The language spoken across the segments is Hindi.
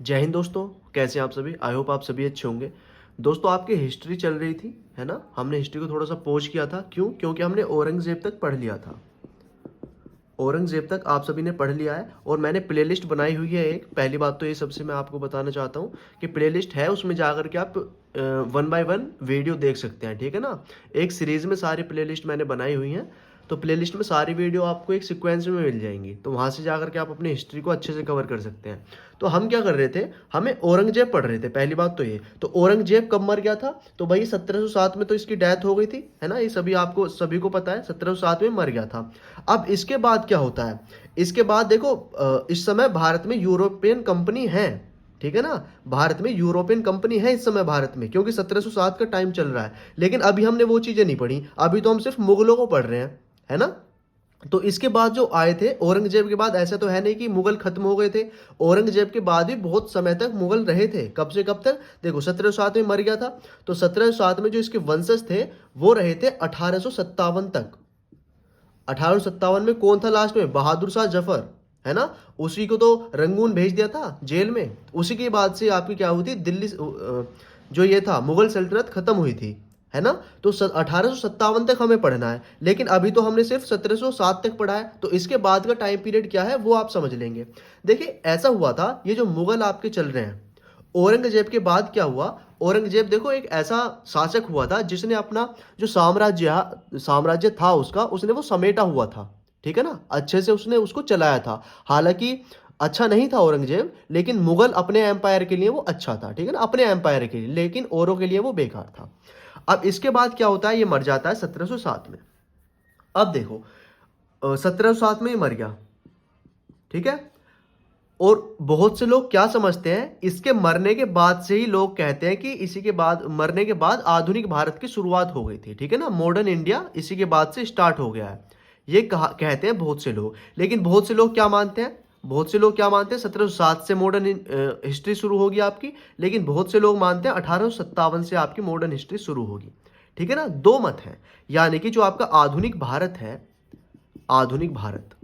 जय हिंद दोस्तों। कैसे हैं आप सभी? आई होप आप सभी अच्छे होंगे। दोस्तों, आपकी हिस्ट्री चल रही थी, है ना? हमने हिस्ट्री को थोड़ा सा पॉज किया था। क्यों? क्योंकि हमने औरंगजेब तक पढ़ लिया था। औरंगजेब तक आप सभी ने पढ़ लिया है और मैंने प्लेलिस्ट बनाई हुई है एक। पहली बात तो ये सबसे मैं आपको बताना चाहता हूँ कि प्लेलिस्ट है, उसमें जाकर के आप वन बाय वन वीडियो देख सकते हैं, ठीक है ना? एक सीरीज में सारी प्लेलिस्ट मैंने बनाई हुई हैं, तो प्लेलिस्ट में सारी वीडियो आपको एक सीक्वेंस में मिल जाएंगी, तो वहाँ से जाकर के आप अपनी हिस्ट्री को अच्छे से कवर कर सकते हैं। तो हम क्या कर रहे थे? हमें औरंगजेब पढ़ रहे थे। पहली बात तो ये, तो औरंगजेब कब मर गया था? तो भाई 1707 में तो इसकी डेथ हो गई थी, है ना? ये सभी को पता है, 1707 में मर गया था। अब इसके बाद क्या होता है? इसके बाद देखो, इस समय भारत में यूरोपियन कंपनी है, ठीक है ना? भारत में यूरोपियन कंपनी है इस समय भारत में, क्योंकि 1707 का टाइम चल रहा है। लेकिन अभी हमने वो चीजें नहीं पढ़ी, अभी तो हम सिर्फ मुगलों को पढ़ रहे हैं, है ना? तो इसके बाद जो आए थे औरंगजेब के बाद, ऐसा तो है नहीं कि मुगल खत्म हो गए थे। औरंगजेब के बाद भी बहुत समय तक मुगल रहे थे। कब से कब तक? देखो, 1707 में मर गया था, तो 1707 में जो इसके वंशज थे वो रहे थे 1857 तक। 1857 में कौन था लास्ट में? बहादुर शाह जफर, है ना? उसी को तो रंगून भेज दिया था जेल में। उसी के बाद से आपकी क्या हुई थी? जो ये था मुगल सल्तनत खत्म हुई थी, है ना? तो 1857 तक हमें पढ़ना है, लेकिन अभी तो हमने सिर्फ 1707 तक पढ़ा है। तो इसके बाद का टाइम पीरियड क्या है वो आप समझ लेंगे। देखिए, ऐसा हुआ था, ये जो मुगल आपके चल रहे हैं, औरंगजेब के बाद क्या हुआ? औरंगजेब देखो एक ऐसा शासक हुआ था जिसने अपना जो साम्राज्य था उसका, उसने वो समेटा हुआ था, ठीक है ना? अच्छे से उसने उसको चलाया था। हालांकि अच्छा नहीं था औरंगजेब, लेकिन मुगल अपने एम्पायर के लिए वो अच्छा था, ठीक है ना? अपने एम्पायर के लिए, लेकिन औरों के लिए वो बेकार था। अब इसके बाद क्या होता है? ये मर जाता है 1707 में। अब देखो, 1707 में ही मर गया, ठीक है? और बहुत से लोग क्या समझते हैं, इसके मरने के बाद से ही लोग कहते हैं कि इसी के बाद, मरने के बाद आधुनिक भारत की शुरुआत हो गई थी, ठीक है ना? मॉडर्न इंडिया इसी के बाद से स्टार्ट हो गया है, ये कहते हैं बहुत से लोग। लेकिन बहुत से लोग क्या मानते हैं? बहुत से लोग क्या मानते हैं? 1707 से मॉडर्न हिस्ट्री शुरू होगी आपकी। लेकिन बहुत से लोग मानते हैं 1857 से आपकी मॉडर्न हिस्ट्री शुरू होगी, ठीक है ना? दो मत हैं। यानी कि जो आपका आधुनिक भारत है, आधुनिक भारत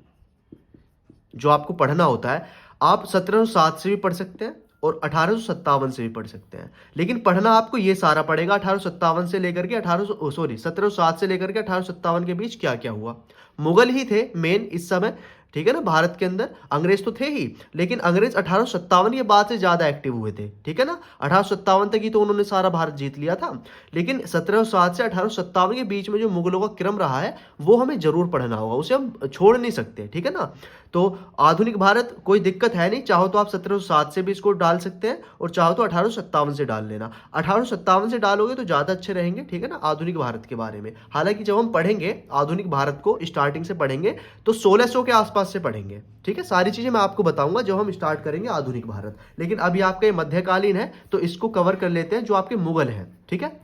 जो आपको पढ़ना होता है, आप 1707 से भी पढ़ सकते हैं और 1857 से भी पढ़ सकते हैं। लेकिन पढ़ना आपको ये सारा पड़ेगा 1857 से लेकर के 1707 से लेकर के 1857 के बीच क्या क्या हुआ। मुगल ही थे मेन इस समय, ठीक है ना? भारत के अंदर अंग्रेज तो थे ही, लेकिन अंग्रेज 1857 के बाद से ज्यादा एक्टिव हुए थे, ठीक है ना? 1857 तक ही तो उन्होंने सारा भारत जीत लिया था। लेकिन 1707 से 1857 के बीच में जो मुगलों का क्रम रहा है वो हमें जरूर पढ़ना होगा, उसे हम छोड़ नहीं सकते, ठीक है ना? तो आधुनिक भारत कोई दिक्कत है नहीं, चाहो तो आप 1707 से भी इसको डाल सकते हैं और चाहो तो 1857 से डाल लेना। 1857 से डालोगे तो ज़्यादा अच्छे रहेंगे, ठीक है ना? आधुनिक भारत के बारे में। हालांकि जब हम पढ़ेंगे आधुनिक भारत को स्टार्टिंग से पढ़ेंगे तो 1600 के आसपास से पढ़ेंगे, ठीक है? सारी चीज़ें मैं आपको बताऊंगा जब हम स्टार्ट करेंगे आधुनिक भारत। लेकिन अभी आपका ये मध्यकालीन है, तो इसको कवर कर लेते हैं, जो आपके मुगल हैं, ठीक है?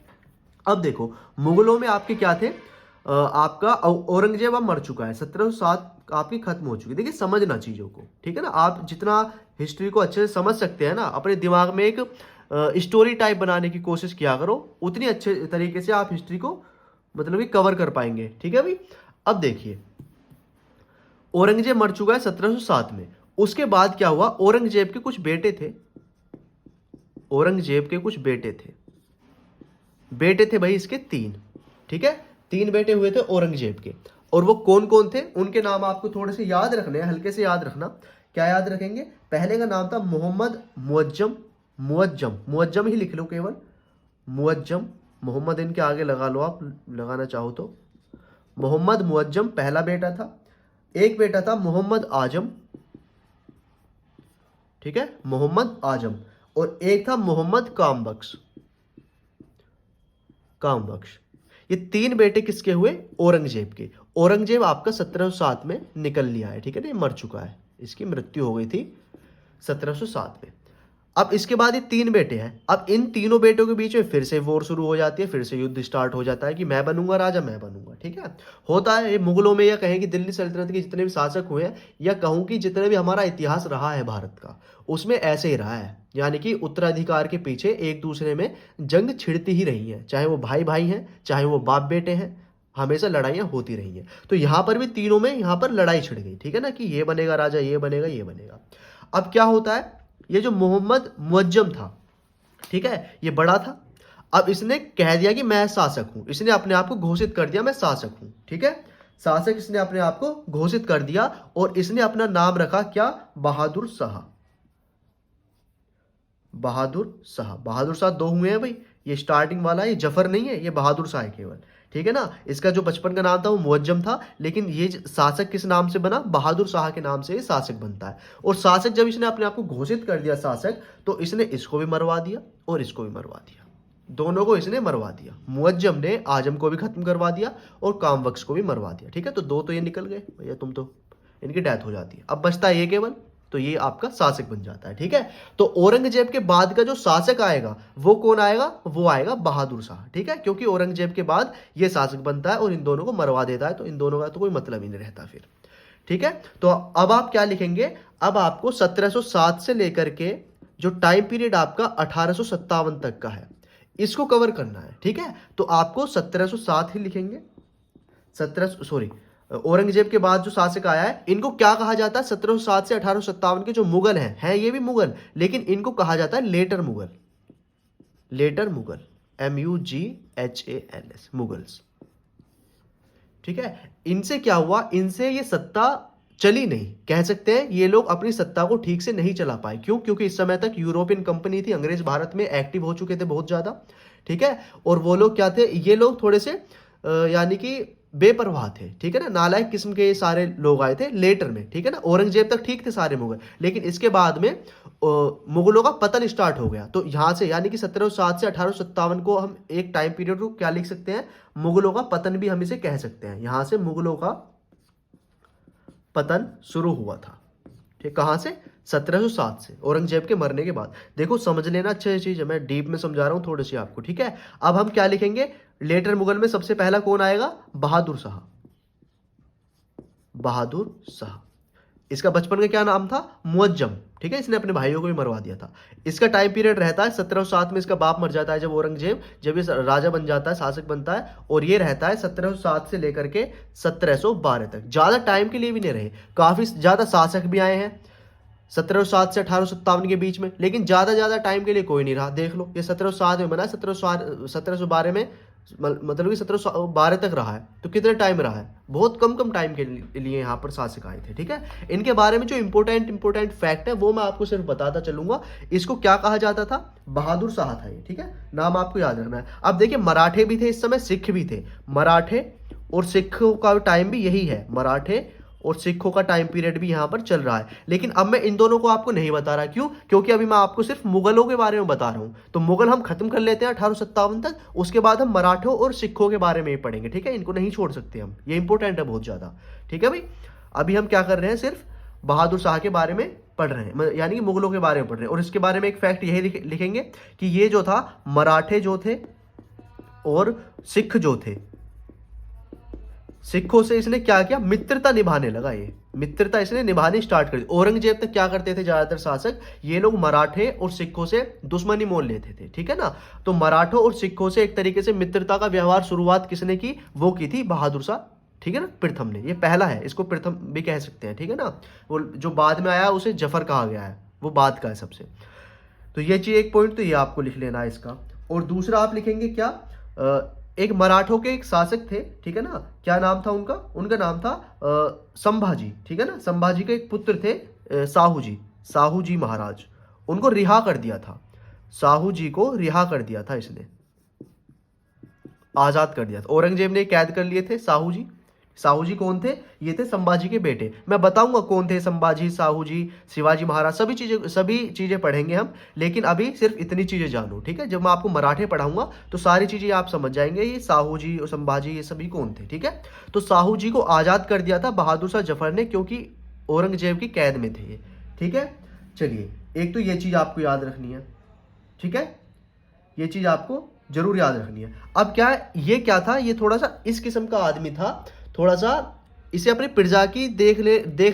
अब देखो, मुगलों में आपके क्या थे? आपका औरंगजेब अब मर चुका है, 1707 आपकी खत्म हो चुकी है। देखिए, समझना चीजों को, ठीक है ना? आप जितना हिस्ट्री को अच्छे से समझ सकते हैं ना, अपने दिमाग में एक स्टोरी टाइप बनाने की कोशिश किया करो, उतनी अच्छे तरीके से आप हिस्ट्री को मतलब कि कवर कर पाएंगे, ठीक है भाई? अब देखिए, औरंगजेब मर चुका है 1707 में। उसके बाद क्या हुआ? औरंगजेब के कुछ बेटे थे, औरंगजेब के कुछ बेटे थे। बेटे थे भाई इसके तीन, ठीक है? तीन बेटे हुए थे औरंगजेब के। और वो कौन कौन थे? उनके नाम आपको थोड़े से याद रखने हैं, हल्के से याद रखना। क्या याद रखेंगे? पहले का नाम था मोहम्मद मुअज्जम। मुअज्जम, मुअज्जम ही लिख लो केवल, मुअज्जम। मोहम्मद इनके आगे लगा लो, आप लगाना चाहो तो। मोहम्मद मुअज्जम पहला बेटा था। एक बेटा था मोहम्मद आजम, ठीक है? मोहम्मद आजम। और एक था मोहम्मद कामबख्श, कामबख्श। ये तीन बेटे किसके हुए? औरंगजेब के। औरंगजेब आपका 1707 में निकल लिया है, ठीक है ना? ये मर चुका है, इसकी मृत्यु हो गई थी 1707 में। अब इसके बाद ये तीन बेटे हैं। अब इन तीनों बेटों के बीच में फिर से वॉर शुरू हो जाती है, फिर से युद्ध स्टार्ट हो जाता है कि मैं बनूंगा राजा, मैं बनूंगा, ठीक है? होता है ये मुगलों में, या कहें कि दिल्ली सल्तनत के जितने भी शासक हुए हैं, या कहूं कि जितने भी हमारा इतिहास रहा है भारत का, उसमें ऐसे ही रहा है। यानी कि उत्तराधिकार के पीछे एक दूसरे में जंग छिड़ती ही रही है, चाहे वो भाई भाई हैं, चाहे वो बाप बेटे हैं, हमेशा लड़ाइयाँ होती रही हैं। तो यहाँ पर भी तीनों में यहाँ पर लड़ाई छिड़ गई, ठीक है ना? कि ये बनेगा राजा, ये बनेगा, ये बनेगा। अब क्या होता है? ये जो मोहम्मद मुअज्जम था, ठीक है, ये बड़ा था। अब इसने कह दिया कि मैं शासक हूं, इसने अपने आप को घोषित कर दिया मैं शासक हूं, ठीक है, शासक इसने अपने आप को घोषित कर दिया और इसने अपना नाम रखा क्या, बहादुर शाह। बहादुर शाह, बहादुर शाह दो हुए हैं भाई, ये स्टार्टिंग वाला है, ये जफर नहीं है, ये बहादुर शाह है केवल, ठीक है ना। इसका जो बचपन का नाम था वो मुअज्जम था, लेकिन ये शासक किस नाम से बना, बहादुर शाह के नाम से ये शासक बनता है। और शासक जब इसने अपने आप को घोषित कर दिया शासक, तो इसने इसको भी मरवा दिया और इसको भी मरवा दिया, दोनों को इसने मरवा दिया। मुअज्जम ने आजम को भी खत्म करवा दिया और कामबख्श को भी मरवा दिया, ठीक है। तो दो तो ये निकल गए भैया, तुम तो, इनकी डेथ हो जाती है। अब बचता है ये केवल, तो ये आपका शासक बन जाता है, ठीक है। तो औरंगजेब के बाद का जो शासक आएगा वो कौन आएगा, वो आएगा बहादुर शाह, ठीक है, क्योंकि औरंगजेब के बाद ये शासक बनता है और इन दोनों को मरवा देता है, तो इन दोनों का तो कोई मतलब ही नहीं रहता फिर, ठीक है। तो अब आप क्या लिखेंगे, अब आपको 1707 से लेकर के जो टाइम पीरियड आपका 1857 तक का है, इसको कवर करना है, ठीक है। तो आपको 1707 ही लिखेंगे। औरंगजेब के बाद जो शासक आया है, इनको क्या कहा जाता है, 1707 से 1857 के जो मुगल हैं ये भी मुगल, लेकिन इनको कहा जाता है later Mughal, later Mughal, MUGHALS, Mughals, ठीक है। इनसे क्या हुआ, इनसे ये सत्ता चली नहीं, कह सकते हैं ये लोग अपनी सत्ता को ठीक से नहीं चला पाए। क्यों, क्योंकि इस समय तक यूरोपियन कंपनी थी, अंग्रेज भारत में एक्टिव हो चुके थे बहुत ज्यादा, ठीक है। और वो लोग क्या थे, ये लोग थोड़े से यानी कि बेपरवाह थे, ठीक है ना, नालायक किस्म के ये सारे लोग आए थे लेटर में, ठीक है ना। औरंगजेब तक ठीक थे सारे मुगल, लेकिन इसके बाद में मुगलों का पतन स्टार्ट हो गया। तो यहां से यानी कि 1707 से 1857 को हम एक टाइम पीरियड को क्या लिख सकते हैं, मुगलों का पतन भी हम इसे कह सकते हैं। यहां से मुगलों का पतन शुरू हुआ था, ठीक, कहां से, 1707 से, औरंगजेब के मरने के बाद। देखो समझ लेना, अच्छी चीज है, मैं डीप में समझा रहा हूं थोड़ी सी आपको, ठीक है। अब हम क्या लिखेंगे, लेटर मुगल में सबसे पहला कौन आएगा, बहादुर शाह, बहादुर शाह। इसका बचपन का क्या नाम था, मुअज्जम, ठीक है, इसने अपने भाइयों को भी मरवा दिया था। इसका टाइम पीरियड रहता है 1707 में, इसका बाप मर जाता है जब औरंगजेब, जब ये राजा बन जाता है, शासक बनता है, और ये रहता है 1707 से लेकर के 1712 तक। ज्यादा टाइम के लिए भी नहीं रहे, काफी ज्यादा शासक भी आए हैं 1707 से 1857 के बीच में, लेकिन ज्यादा टाइम के लिए कोई नहीं रहा। देख लो, ये 1707 में बना, 1712 में, मतलब कि 1712 तक रहा है, तो कितने टाइम रहा है, बहुत कम टाइम के लिए यहाँ पर शासक आए थे, ठीक है। इनके बारे में जो इंपोर्टेंट फैक्ट है वो मैं आपको सिर्फ बताता चलूंगा। इसको क्या कहा जाता था, बहादुर शाह था ये, ठीक है, नाम आपको याद रखना है। अब देखिए, मराठे भी थे इस समय, सिख भी थे, मराठे और सिखों का टाइम भी यही है, मराठे और सिखों का टाइम पीरियड भी यहां पर चल रहा है। लेकिन अब मैं इन दोनों को आपको नहीं बता रहा, क्यों, क्योंकि अभी मैं आपको सिर्फ मुगलों के बारे में बता रहा हूं। तो मुगल हम खत्म कर लेते हैं 1857 तक, उसके बाद हम मराठों और सिखों के बारे में ही पढ़ेंगे, ठीक है, इनको नहीं छोड़ सकते हम, ये इंपॉर्टेंट है बहुत ज्यादा, ठीक है भाई। अभी हम क्या कर रहे हैं, सिर्फ बहादुर शाह के बारे में पढ़ रहे हैं, यानी कि मुगलों के बारे में पढ़ रहे हैं। और इसके बारे में एक फैक्ट यही लिखेंगे कि ये जो था, मराठे जो थे और सिख जो थे, सिखों से इसने क्या किया, मित्रता निभाने लगा, ये मित्रता इसने निभानी स्टार्ट कर दी। औरंगजेब तक क्या करते थे ज्यादातर शासक, ये लोग मराठे और सिखों से दुश्मनी मोल लेते थे, ठीक है ना। तो मराठों और सिखों से एक तरीके से मित्रता का व्यवहार शुरुआत किसने की, वो की थी बहादुर शाह, ठीक है ना, प्रथम ने। ये पहला है, इसको प्रथम भी कह सकते हैं, ठीक है ना। वो जो बाद में आया उसे जफर कहा गया है, वो बाद का है सबसे। तो ये चीज एक पॉइंट तो ये आपको लिख लेना है इसका। और दूसरा आप लिखेंगे क्या, एक मराठों के एक शासक थे, ठीक है ना, क्या नाम था उनका, उनका नाम था संभाजी, ठीक है ना। संभाजी के एक पुत्र थे साहू जी महाराज, उनको रिहा कर दिया था, साहू जी को रिहा कर दिया था इसने, आजाद कर दिया था। औरंगजेब ने कैद कर लिए थे साहू जी कौन थे, ये थे संभाजी के बेटे। मैं बताऊंगा कौन थे संभाजी, साहू जी, शिवाजी महाराज, सभी चीजें पढ़ेंगे हम, लेकिन अभी सिर्फ इतनी चीजें जानो, ठीक है। जब मैं आपको मराठे पढ़ाऊंगा तो सारी चीजें आप समझ जाएंगे, ये साहू जी और संभाजी ये सभी कौन थे, ठीक है। तो साहू जी को आजाद कर दिया था बहादुर शाह जफर ने, क्योंकि औरंगजेब की कैद में थे ये, ठीक है। चलिए, एक तो ये चीज आपको याद रखनी है, ठीक है, ये चीज आपको जरूर याद रखनी है। अब क्या, ये क्या था, ये थोड़ा सा इस किस्म का आदमी था, थोड़ा सा इसे अपनी प्रजा की देख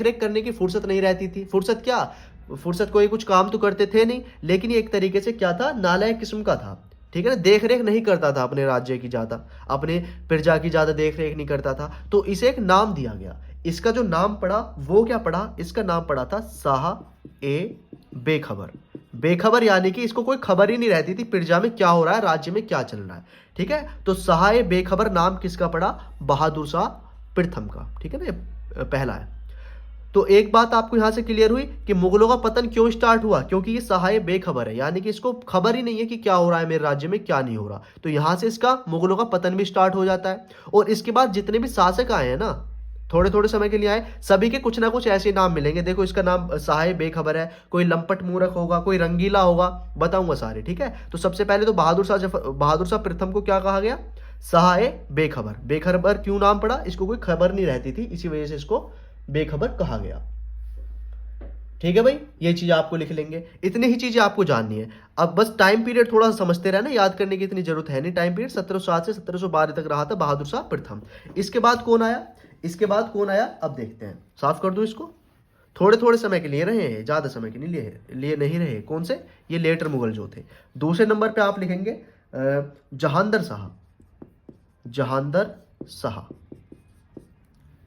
रेख करने की फुर्सत नहीं रहती थी। फुर्सत कोई कुछ काम तो करते थे नहीं, लेकिन ये एक तरीके से क्या था, नालायक किस्म का था, ठीक है ना, देख रेख नहीं करता था अपने राज्य की ज्यादा, अपने प्रजा की ज्यादा देख रेख नहीं करता था। तो इसे एक नाम दिया गया, इसका जो नाम पड़ा वो क्या पड़ा, इसका नाम पड़ा था शाह ए बेखबर, बेखबर यानी कि इसको कोई खबर ही नहीं रहती थी प्रजा में क्या हो रहा है, राज्य में क्या चल रहा है। ठीक है, तो सहाय बेखबर नाम किसका पड़ा? बहादुर शाह प्रथम का। ठीक है ना, ये पहला है। तो एक बात आपको यहां से क्लियर हुई कि मुगलों का पतन क्यों स्टार्ट हुआ, क्योंकि ये सहाय बेखबर है, यानी कि इसको खबर ही नहीं है कि क्या हो रहा है मेरे राज्य में, क्या नहीं हो रहा। तो यहां से इसका मुगलों का पतन भी स्टार्ट हो जाता है। और इसके बाद जितने भी शासक आए हैं ना, थोड़े थोड़े समय के लिए आए, सभी के कुछ ना कुछ ऐसे नाम मिलेंगे। देखो इसका नाम सहाय बेखबर है, कोई लंपट मूर्ख होगा, कोई रंगीला होगा, बताऊंगा सारे। ठीक है, तो सबसे पहले तो बहादुर शाह प्रथम को क्या कहा गया? सहाय बेखबर। बेखबर क्यों नाम पड़ा? इसको कोई खबर नहीं रहती थी, इसी वजह से इसको बेखबर कहा गया। ठीक है भाई, ये चीज आपको लिख लेंगे, इतनी ही चीजें आपको जाननी है। अब बस टाइम पीरियड थोड़ा सा समझते रहना, याद करने की इतनी जरूरत है नहीं। टाइम पीरियड 1707 से 1712 तक रहा था बहादुर शाह प्रथम। इसके बाद कौन आया? इसके बाद कौन आया अब देखते हैं। साफ कर दूं इसको, थोड़े थोड़े समय के लिए रहे हैं, ज्यादा समय के लिए नहीं रहे। कौन से? ये लेटर मुगल जो थे। दूसरे नंबर पे आप लिखेंगे जहांदर शाह। जहांदर शाह,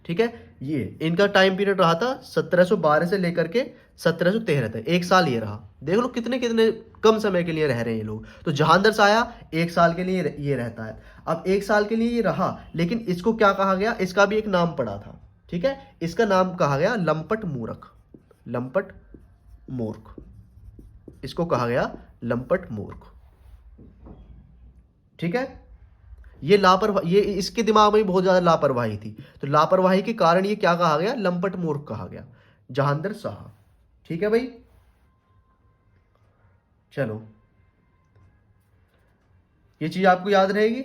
ठीक है, ये इनका टाइम पीरियड रहा था 1712 से लेकर के 1713 तक, एक साल ये रहा। देख लो कितने कितने कम समय के लिए रह रहे हैं ये लोग। तो जहांदर शाह आया, एक साल के लिए ये रहता है। अब एक साल के लिए ये रहा, लेकिन इसको क्या कहा गया? इसका भी एक नाम पड़ा था। ठीक है, इसका नाम कहा गया लंपट मूर्ख। लंपट मूर्ख, इसको कहा गया लंपट मूर्ख। ठीक है, ये लापरवाही, ये इसके दिमाग में बहुत ज्यादा लापरवाही थी, तो लापरवाही के कारण ये क्या कहा गया? लंपट मूर्ख कहा गया, जहांदर शाह। ठीक है भाई, चलो ये चीज आपको याद रहेगी।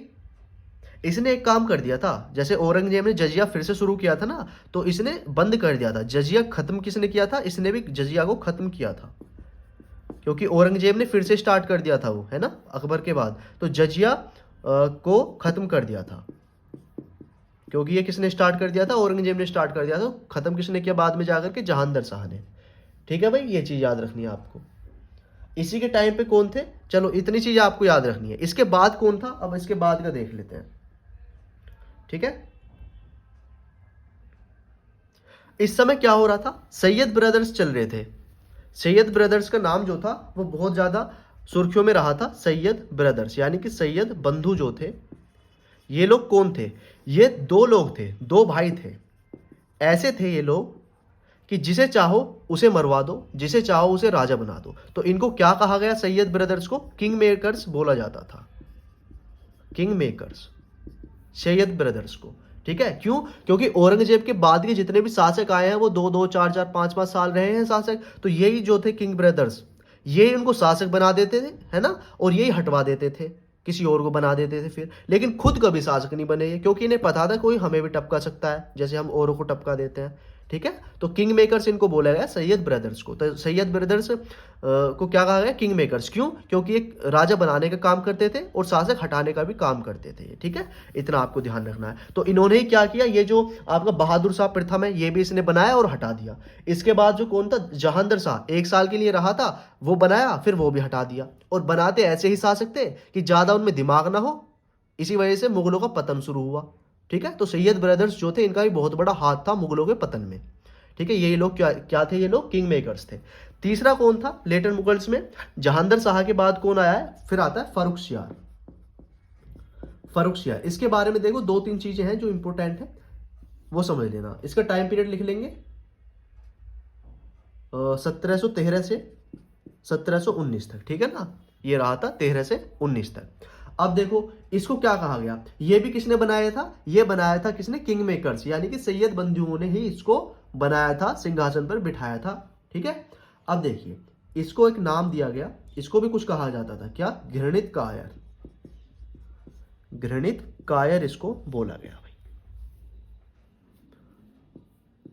इसने एक काम कर दिया था, जैसे औरंगजेब ने जजिया फिर से शुरू किया था ना, तो इसने बंद कर दिया था। जजिया खत्म किसने किया था? इसने भी जजिया को खत्म किया था, क्योंकि औरंगजेब ने फिर से स्टार्ट कर दिया था वो, है ना, अकबर के बाद। तो जजिया को खत्म कर दिया था, क्योंकि ये किसने स्टार्ट कर दिया था? औरंगजेब ने स्टार्ट कर दिया था। तो खत्म किसने किया बाद में जाकर के? जहांदर शाह ने। ठीक है भाई, ये चीज याद रखनी है आपको। इसी के टाइम पे कौन थे? चलो इतनी चीज आपको याद रखनी है। इसके बाद कौन था? अब इसके बाद का देख लेते हैं। ठीक है, इस समय क्या हो रहा था? सैयद ब्रदर्स चल रहे थे। सैयद ब्रदर्स का नाम जो था वो बहुत ज्यादा सुर्खियों में रहा था। सैयद ब्रदर्स यानी कि सैयद बंधु जो थे, ये लोग कौन थे? ये दो लोग थे, दो भाई थे। ऐसे थे ये लोग कि जिसे चाहो उसे मरवा दो, जिसे चाहो उसे राजा बना दो। तो इनको क्या कहा गया? सैयद ब्रदर्स को किंग मेकर्स बोला जाता था। किंग मेकर्स, सैयद ब्रदर्स को। ठीक है, क्यों? क्योंकि औरंगजेब के बाद के जितने भी शासक आए हैं वो 2-2, 4-4, 5-5 साल रहे हैं शासक, तो यही जो थे किंग ब्रदर्स, ये उनको शासक बना देते थे, है ना, और यही हटवा देते थे, किसी और को बना देते थे फिर। लेकिन खुद कभी शासक नहीं बने ये, क्योंकि इन्हें पता था कोई हमें भी टपका सकता है, जैसे हम औरों को टपका देते हैं। ठीक है, तो किंग मेकर्स इनको बोला गया, सैयद ब्रदर्स को। तो सैयद ब्रदर्स को क्या कहा गया? King makers. क्यों? क्योंकि एक राजा बनाने का काम करते थे और शासक हटाने का भी काम करते थे। ठीक है, इतना आपको ध्यान रखना है। तो इन्होंने ही क्या किया? ये जो आपका बहादुर शाह प्रथम है, ये भी इसने बनाया और हटा दिया। इसके बाद जो कौन था? जहांदर शाह, एक साल के लिए रहा था, वो बनाया, फिर वो भी हटा दिया। और बनाते ऐसे ही शासक थे कि ज्यादा उनमें दिमाग ना हो, इसी वजह से मुगलों का पतन शुरू हुआ। ठीक है, तो सैयद ब्रदर्स जो थे, इनका भी बहुत बड़ा हाथ था मुगलों के पतन में। ठीक है, ये लोग क्या थे? ये लोग किंग मेकर्स थे। तीसरा कौन था लेटर मुगल्स में? जहांदर शाह के बाद कौन आया है? फिर आता है फर्रुखसियार। फर्रुखसियार, इसके बारे में देखो 2-3 चीजें हैं जो इंपॉर्टेंट है, वो समझ लेना। इसका टाइम पीरियड लिख लेंगे 1713 से 1719 तक। ठीक है ना, ये रहा था 13 से 19 तक। अब देखो इसको क्या कहा गया? ये भी किसने बनाया था? ये बनाया था किसने? किंग मेकर्स, यानी कि सैयद बंधुओं ने ही इसको बनाया था, सिंहासन पर बिठाया था। ठीक है, अब देखिए इसको एक नाम दिया गया, इसको भी कुछ कहा जाता था, क्या? घृणित कायर। घृणित कायर इसको बोला गया भाई।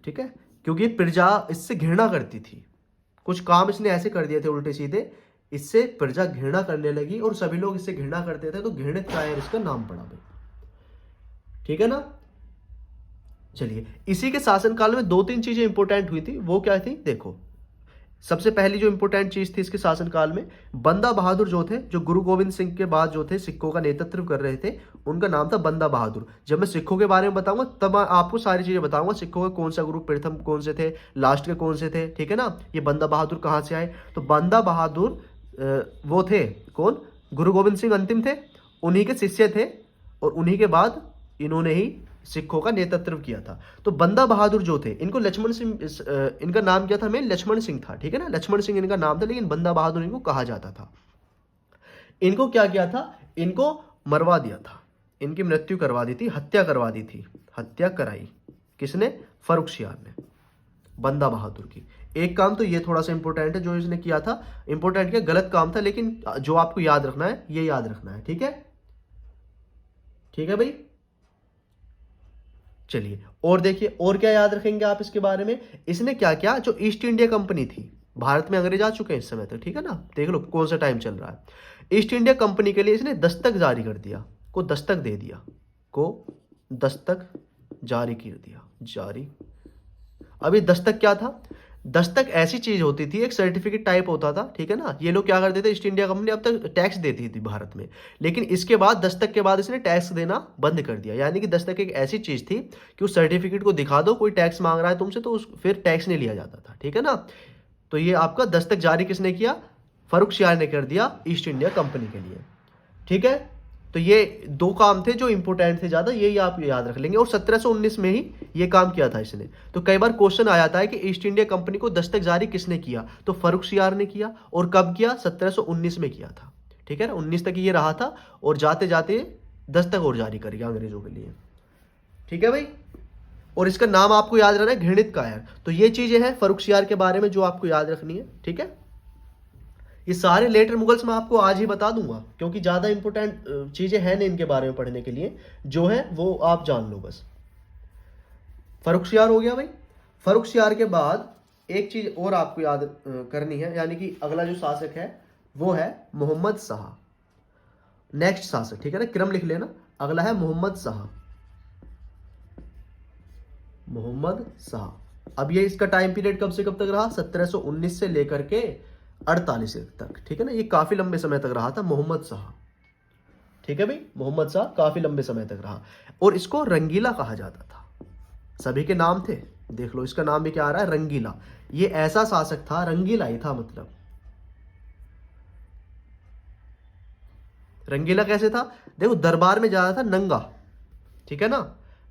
ठीक है, क्योंकि प्रजा इससे घृणा करती थी, कुछ काम इसने ऐसे कर दिए थे उल्टे सीधे, इससे प्रजा घृणा करने लगी और सभी लोग इससे घृणा करते थे, तो घृणित कायर इसका नाम पड़ा भाई। ठीक है ना, चलिए इसी के शासनकाल में 2-3 चीजें इंपॉर्टेंट हुई थी, वो क्या थी? देखो सबसे पहली जो इंपॉर्टेंट चीज थी इसके शासनकाल में, बंदा बहादुर जो थे, जो गुरु गोविंद सिंह के बाद जो थे सिखों का नेतृत्व कर रहे थे, उनका नाम था बंदा बहादुर। जब मैं सिखों के बारे में बताऊंगा तब आपको सारी चीजें बताऊंगा, सिखों का कौन सा ग्रुप प्रथम कौन से थे, लास्ट के कौन से थे। ठीक है ना, ये बंदा बहादुर कहाँ से आए? तो बंदा बहादुर वो थे कौन, गुरु गोविंद सिंह अंतिम थे, उन्हीं के शिष्य थे और उन्हीं के बाद इन्होंने ही सिखों का नेतृत्व किया था। तो बंदा बहादुर जो थे, इनको लक्ष्मण सिंह, इनका नाम क्या था, मेन लक्ष्मण सिंह था, ठीक है ना, लक्ष्मण सिंह इनका नाम था, लेकिन बंदा बहादुर इनको कहा जाता था। इनको क्या किया था, इनको मरवा दिया था, इनकी मृत्यु करवा दी थी, हत्या करवा दी थी, हत्या कराई किसने, फर्रुखसियार ने, बंदा बहादुर की। एक काम तो ये थोड़ा सा इंपॉर्टेंट है जो इसने किया था, इंपॉर्टेंट क्या, गलत काम था, लेकिन जो आपको याद रखना है ये याद रखना है, ठीक है, ठीक है भाई। चलिए और देखिए, और क्या याद रखेंगे आप इसके बारे में, इसने क्या किया, जो ईस्ट इंडिया कंपनी थी, भारत में अंग्रेज आ चुके हैं इस समय तक, ठीक है ना, देख लो कौन सा टाइम चल रहा है। ईस्ट इंडिया कंपनी के लिए इसने दस्तक जारी कर दिया, को दस्तक दे दिया, को दस्तक जारी कर दिया, जारी। अब ये दस्तक क्या था, दस्तक ऐसी चीज होती थी, एक सर्टिफिकेट टाइप होता था, ठीक है ना। ये लोग क्या करते थे, ईस्ट इंडिया कंपनी अब तक टैक्स देती थी भारत में, लेकिन इसके बाद, दस्तक के बाद इसने टैक्स देना बंद कर दिया। यानी कि दस्तक एक ऐसी चीज थी कि उस सर्टिफिकेट को दिखा दो, कोई टैक्स मांग रहा है तुमसे तो फिर टैक्स नहीं लिया जाता था, ठीक है ना। तो ये आपका दस्तक जारी किसने किया, फर्रुखसियार ने कर दिया ईस्ट इंडिया कंपनी के लिए, ठीक है। तो ये दो काम थे जो इंपोर्टेंट थे ज्यादा, यही आप याद रख लेंगे। और 1719 में ही ये काम किया था इसने। तो कई बार क्वेश्चन आ जाता है कि ईस्ट इंडिया कंपनी को दस्तक जारी किसने किया, तो फर्रुखसियार ने किया। और कब किया, 1719 में किया था, ठीक है ना, 19 तक ये रहा था और जाते जाते दस्तक और जारी कर गया अंग्रेजों के लिए, ठीक है भाई। और इसका नाम आपको याद रखना है, घृणित कायर। तो ये चीजें हैं फर्रुखसियार के बारे में जो आपको याद रखनी है, ठीक है। ये सारे लेटर मुगल्स मैं आपको आज ही बता दूंगा, क्योंकि ज्यादा इंपॉर्टेंट चीजें हैं नहीं इनके बारे में पढ़ने के लिए, जो है वो आप जान लो बस। फर्रुखसियार हो गया भाई। फर्रुखसियार के बाद एक चीज और आपको याद करनी है, यानी कि अगला जो शासक है वो है मोहम्मद शाह, नेक्स्ट शासक, ठीक है ना, क्रम लिख लेना। अगला है मोहम्मद शाह, मोहम्मद शाह। अब ये इसका टाइम पीरियड कब से कब तक रहा, 1719 से लेकर के 48 तक, ठीक है ना। ये काफी लंबे समय तक रहा था मोहम्मद शाह, ठीक है भाई। मोहम्मद शाह काफी लंबे समय तक रहा और इसको रंगीला कहा जाता था। सभी के नाम थे, देख लो इसका नाम भी क्या आ रहा है, रंगीला। ये ऐसा शासक था, रंगीला ही था, मतलब रंगीला कैसे था, देखो दरबार में जाता था नंगा, ठीक है ना,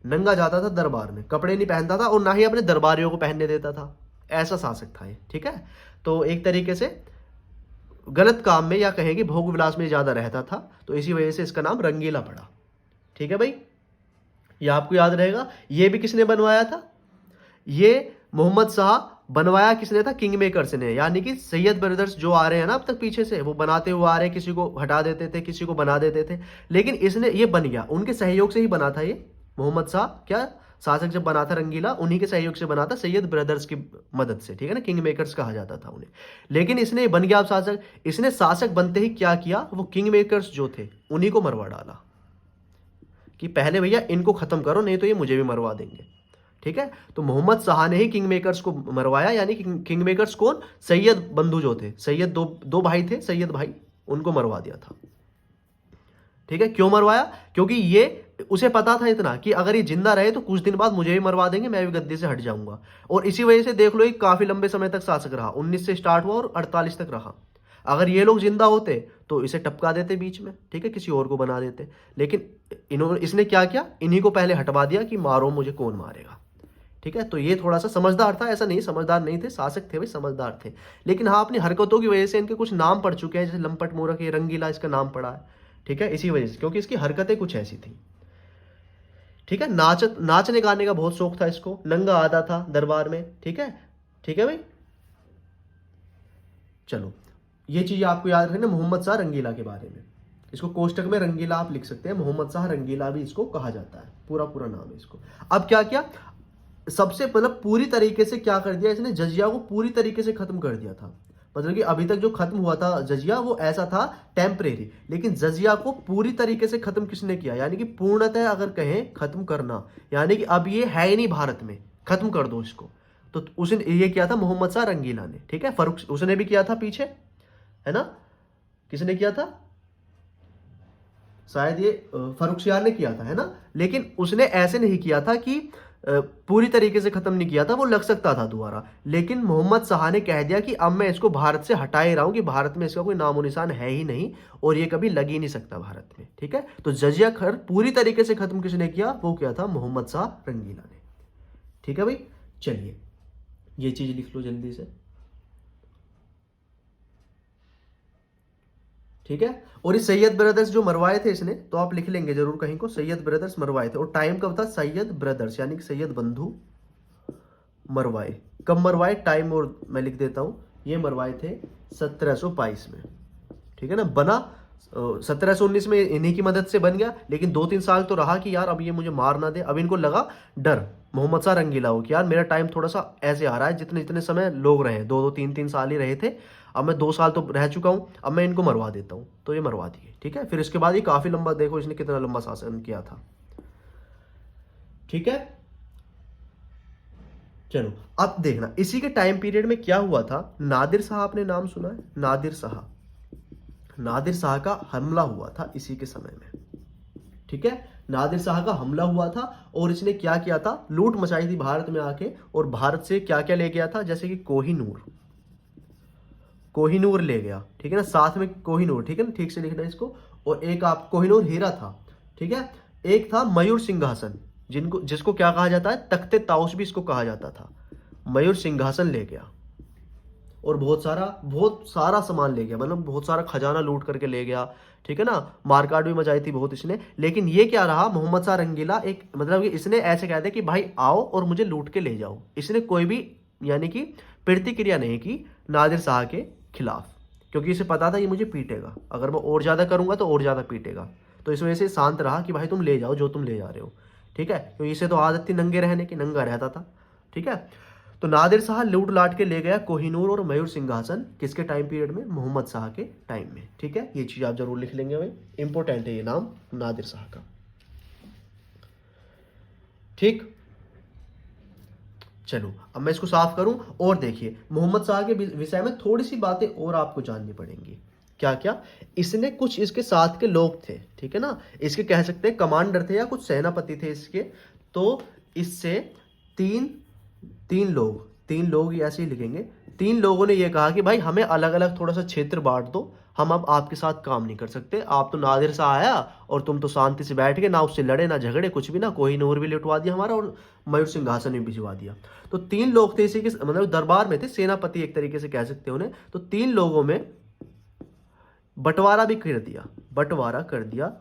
नंगा जाता था दरबार में, कपड़े नहीं पहनता था और ना ही अपने दरबारियों को पहनने देता था। ऐसा शासक था ये, ठीक है। तो एक तरीके से गलत काम में या कहेंगे भोग विलास में ज्यादा रहता था, तो इसी वजह से इसका नाम रंगीला पड़ा, ठीक है भाई। ये आपको याद रहेगा। ये भी किसने बनवाया था, ये मोहम्मद शाह बनवाया किसने था, किंग मेकर्स ने, यानी कि सैयद ब्रदर्स जो आ रहे हैं ना अब तक पीछे से, वो बनाते हुए आ रहे हैं, किसी को हटा देते थे, किसी को बना देते थे, लेकिन इसने ये बन गया, उनके सहयोग से ही बना था ये। मोहम्मद शाह क्या शासक जब बना था रंगीला, उन्हीं के सहयोग से बना था, सैयद ब्रदर्स की मदद से, ठीक है ना, किंग मेकर्स कहा जाता था उन्हें। लेकिन इसने बन गया अब शासक। इसने शासक बनते ही क्या किया, वो किंग मेकर्स जो थे उन्हीं को मरवा डाला, कि पहले भैया इनको खत्म करो, नहीं तो ये मुझे भी मरवा देंगे, ठीक है। तो मोहम्मद शाह ने ही किंग मेकर्स को मरवाया, यानी कि किंग मेकर्स कौन, सैयद बंधु जो थे, सैयद दो भाई थे, सैयद भाई, उनको मरवा दिया था, ठीक है। क्यों मरवाया, क्योंकि ये उसे पता था इतना कि अगर ये जिंदा रहे तो कुछ दिन बाद मुझे भी मरवा देंगे, मैं भी गद्दी से हट जाऊंगा। और इसी वजह से देख लो ये काफी लंबे समय तक शासक रहा, 19 से स्टार्ट हुआ और 48 तक रहा। अगर ये लोग जिंदा होते तो इसे टपका देते बीच में, ठीक है, किसी और को बना देते, लेकिन इसने क्या किया, इन्हीं को पहले हटवा दिया कि मारो मुझे, कौन मारेगा, ठीक है। तो ये थोड़ा सा समझदार था, ऐसा नहीं समझदार नहीं थे, शासक थे भाई, समझदार थे, लेकिन हाँ अपनी हरकतों की वजह से इनके कुछ नाम पड़ चुके हैं, जैसे लंपट मूर्ख, ये रंगीला इसका नाम पड़ा है, ठीक है, इसी वजह से, क्योंकि इसकी हरकतें कुछ ऐसी थी, ठीक है। नाचने गाने का बहुत शौक था इसको, नंगा आता था दरबार में, ठीक है, ठीक है भाई। चलो ये चीज आपको याद रखना मोहम्मद शाह रंगीला के बारे में। इसको कोष्टक में रंगीला आप लिख सकते हैं, मोहम्मद शाह रंगीला भी इसको कहा जाता है, पूरा पूरा नाम है इसको। अब क्या किया, सबसे मतलब पूरी तरीके से क्या कर दिया इसने, जजिया को पूरी तरीके से खत्म कर दिया था। मतलब कि अभी तक जो खत्म हुआ था जजिया वो ऐसा था टेम्परेरी, लेकिन जजिया को पूरी तरीके से खत्म किसने किया, यानी कि पूर्णतः अगर कहें खत्म करना, यानी कि अब ये है ही नहीं भारत में, खत्म कर दो इसको। तो उसने ये किया था मोहम्मद शाह रंगीला ने, ठीक है। फर्रुख उसने भी किया था पीछे, है ना, किसने किया था, शायद ये फर्रुखसियार ने किया था, है ना। लेकिन उसने ऐसे नहीं किया था कि पूरी तरीके से खत्म नहीं किया था, वो लग सकता था दोबारा, लेकिन मोहम्मद शाह ने कह दिया कि अब मैं इसको भारत से हटा ही रहा हूं, कि भारत में इसका कोई नामो निशान है ही नहीं और ये कभी लग ही नहीं सकता भारत में। ठीक है, तो जजिया खैर पूरी तरीके से खत्म किसने किया, वो क्या था, मोहम्मद शाह रंगीला ने। ठीक है भाई, चलिए ये चीज लिख लो जल्दी से। ठीक है, और ये सैयद ब्रदर्स जो मरवाए थे इसने, तो आप लिख लेंगे जरूर कहीं को, सैयद ब्रदर्स मरवाए थे। और टाइम कब था, सैयद ब्रदर्स यानी कि सैयद बंधु मरवाए। कब मरवाए, टाइम और मैं लिख देता हूं, ये मरवाए थे 1722 में। ठीक है ना, बना 1719 में इन्हीं की मदद से बन गया, लेकिन 2-3 साल तो रहा कि यार अब ये मुझे मार ना दे। अब इनको लगा डर मोहम्मद शाह रंगीला हो कि यार मेरा टाइम थोड़ा सा ऐसे आ रहा है, जितने जितने समय लोग रहे, 2-2, 3-3 साल ही रहे थे, अब मैं 2 साल तो रह चुका हूं, अब मैं इनको मरवा देता हूं। तो ये मरवा दिए। ठीक है, फिर इसके बाद ये काफी लंबा, देखो इसने कितना लंबा शासन किया था। ठीक है, चलो अब देखना इसी के टाइम पीरियड में क्या हुआ था। नादिर शाह, आपने नाम सुना है, नादिर शाह, नादिर शाह का हमला हुआ था इसी के समय में। ठीक है, नादिर शाह का हमला हुआ था और इसने क्या किया था, लूट मचाई थी भारत में आके, और भारत से क्या क्या ले गया था, जैसे कि कोहिनूर, कोहिनूर ले गया। ठीक है ना, साथ में कोहिनूर, ठीक है ना, ठीक से लिखना इसको। और एक आप कोहिनूर हीरा था। ठीक है, एक था मयूर सिंहासन, जिनको जिसको क्या कहा जाता है, तख्ते ताउस भी इसको कहा जाता था। मयूर सिंहासन ले गया और बहुत सारा सामान ले गया, मतलब बहुत सारा खजाना लूट करके ले गया। ठीक है ना, मारकाट भी मचाई थी बहुत इसने। लेकिन ये क्या रहा, मोहम्मद शाह रंगीला एक, मतलब कि इसने ऐसे कह दिया कि भाई आओ और मुझे लूट के ले जाओ। इसने कोई भी यानी कि प्रतिक्रिया नहीं की नादिर शाह के खिलाफ, क्योंकि इसे पता था ये मुझे पीटेगा, अगर मैं और ज्यादा करूंगा तो और ज्यादा पीटेगा। तो इस वजह से शांत रहा कि भाई तुम ले जाओ जो तुम ले जा रहे हो। ठीक है, क्योंकि इसे तो आदत थी नंगे रहने की, नंगा रहता था। ठीक है, तो नादिर शाह लूट लाट के ले गया कोहिनूर और मयूर सिंहासन, किसके टाइम पीरियड में, मोहम्मद शाह के टाइम में। ठीक है, ये चीज आप जरूर लिख लेंगे भाई, इंपॉर्टेंट है ये नाम नादिर शाह का। ठीक, चलो अब मैं इसको साफ करूं। और देखिए मोहम्मद शाह के विषय में थोड़ी सी बातें और आपको जाननी पड़ेंगी। क्या क्या, इसने कुछ इसके साथ के लोग थे, ठीक है ना, इसके कह सकते हैं कमांडर थे या कुछ सेनापति थे इसके। तो इससे तीन लोग ऐसे ही लिखेंगे। 3 लोगों ने यह कहा कि भाई हमें अलग अलग थोड़ा सा क्षेत्र बांट दो, हम अब आपके साथ काम नहीं कर सकते। आप तो नादिर शाह आया और तुम तो शांति से बैठ के ना उससे लड़े ना झगड़े कुछ भी ना, कोहिनूर भी लुटवा दिया हमारा और मयूर सिंहासन भी भिजवा दिया। तो 3 लोग थे इसी के, मतलब दरबार में थे, सेनापति एक तरीके से कह सकते हो उन्हें। तो 3 लोगों में बंटवारा भी कर दिया, बंटवारा कर दिया।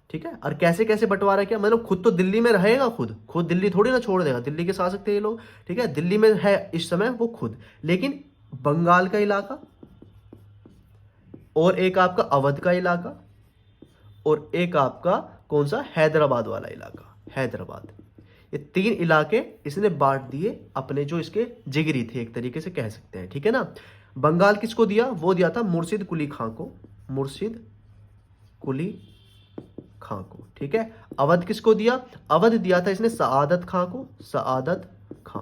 ठीक है, और कैसे कैसे बंटवारा किया, मतलब खुद तो दिल्ली में रहेगा, खुद दिल्ली थोड़ी ना छोड़ देगा, दिल्ली के शासक थे ये लोग। ठीक है, दिल्ली में है इस समय वो खुद, लेकिन बंगाल का इलाका और एक आपका अवध का इलाका और एक आपका कौन सा, हैदराबाद वाला इलाका, हैदराबाद। ये 3 इलाके इसने बांट दिए अपने जो इसके जिगरी थे एक तरीके से कह सकते हैं। ठीक है ना, बंगाल किसको दिया, वो दिया था मुर्शिद कुली खां को, मुर्शिद कुली खां को। ठीक है, अवध किसको दिया, अवध दिया था इसने सआदत खां को, सआदत खां।